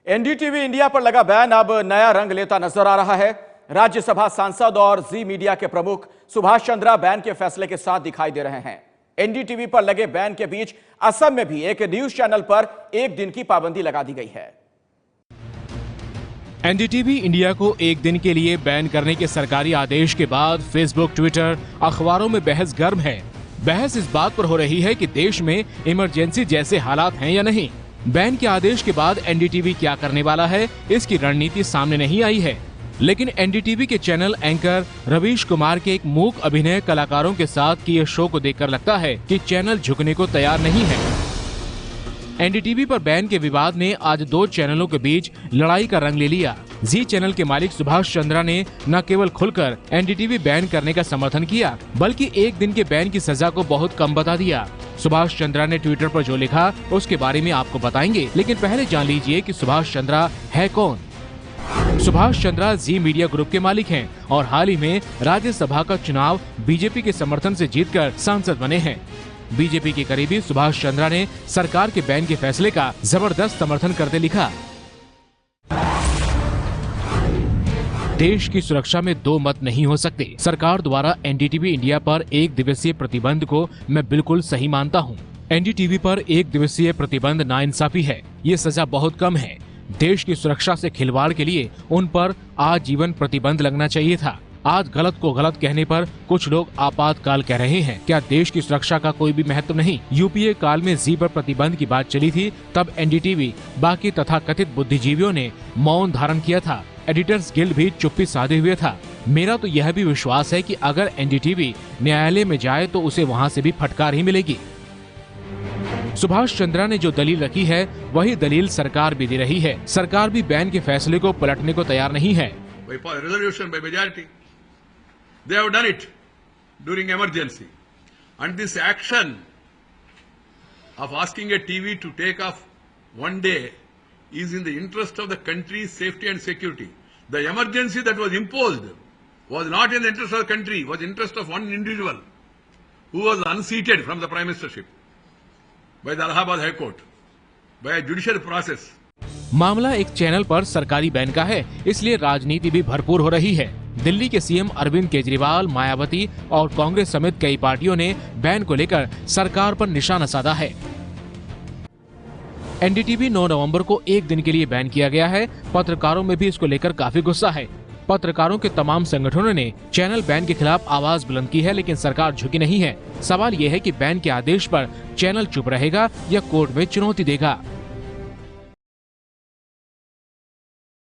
NDTV India पर लगा ban अब नया रंग लेता नजर आ रहा है। राज्यसभा सांसद और जी मीडिया के प्रमुख सुभाष चंद्रा बैन के फैसले के साथ दिखाई दे रहे हैं। एनडीटीवी पर लगे बैन के बीच असम में भी एक न्यूज चैनल पर एक दिन की पाबंदी लगा दी गई है। एनडीटीवी इंडिया को एक दिन के लिए बैन करने के सरकारी आदेश के बाद फेसबुक, ट्विटर, अखबारों में बहस गर्म है। बहस इस बात पर हो रही है कि देश में इमरजेंसी जैसे हालात हैं या नहीं। बैन के आदेश के बाद एनडीटीवी क्या करने वाला है, इसकी रणनीति सामने नहीं आई है। लेकिन एनडीटीवी के चैनल एंकर रवीश कुमार के एक मूक अभिनय कलाकारों के साथ किए शो को देखकर लगता है कि चैनल झुकने को तैयार नहीं है। एनडीटीवी पर बैन के विवाद ने आज दो चैनलों के बीच लड़ाई का रंग ले लिया। जी चैनल के मालिक सुभाष चंद्रा ने न केवल खुलकर एनडीटीवी बैन करने का समर्थन किया, बल्कि एक दिन के बैन की सजा को बहुत कम बता दिया। सुभाष चंद्रा ने ट्विटर पर जो लिखा उसके बारे में आपको बताएंगे, लेकिन पहले जान लीजिए कि सुभाष चंद्रा है कौन। सुभाष चंद्रा जी मीडिया ग्रुप के मालिक हैं और हाल ही में राज्यसभा का चुनाव बीजेपी के समर्थन से जीतकर सांसद बने हैं। बीजेपी के करीबी सुभाष चंद्रा ने सरकार के बैन के फैसले का जबरदस्त समर्थन करते लिखा, देश की सुरक्षा में दो मत नहीं हो सकते। सरकार द्वारा एनडीटीवी इंडिया पर एक दिवसीय प्रतिबंध को मैं बिल्कुल सही मानता हूं। एनडीटीवी पर एक दिवसीय प्रतिबंध नाइंसाफी है। ये सजा बहुत कम है। देश की सुरक्षा से खिलवाड़ के लिए उन पर आजीवन प्रतिबंध लगना चाहिए था। आज गलत को गलत कहने पर कुछ लोग आपातकाल कह रहे हैं। क्या देश की सुरक्षा का कोई भी महत्व नहीं? यूपीए काल में जी पर प्रतिबंध की बात चली थी, तब एनडीटीवी बाकी तथाकथित बुद्धिजीवियों ने मौन धारण किया था। एडिटर्स गिल्ड भी चुप्पी साधे हुए था। मेरा तो यह भी विश्वास है कि अगर एनडीटीवी न्यायालय में जाए तो उसे वहां से भी फटकार ही मिलेगी। सुभाष चंद्रा ने जो दलील रखी है वही दलील सरकार भी दे रही है। सरकार भी बैन के फैसले को पलटने को तैयार नहीं है। They have done it during emergency, and this action of asking a TV to take off one day is in the interest of the country's safety and security. The emergency that was imposed was not in the interest of the country, was in the interest of one individual who was unseated from the prime ministership by the Allahabad High Court, by a judicial process. मामला एक channel पर सरकारी ban का है, इसलिए राजनीति भी भरपूर हो रही है। दिल्ली के सीएम अरविंद केजरीवाल, मायावती और कांग्रेस समेत कई पार्टियों ने बैन को लेकर सरकार पर निशाना साधा है। एनडीटीवी 9 नवंबर को एक दिन के लिए बैन किया गया है। पत्रकारों में भी इसको लेकर काफी गुस्सा है। पत्रकारों के तमाम संगठनों ने चैनल बैन के खिलाफ आवाज बुलंद की है, लेकिन सरकार झुकी नहीं है। सवाल ये है कि बैन के आदेश पर चैनल चुप रहेगा या कोर्ट में चुनौती देगा।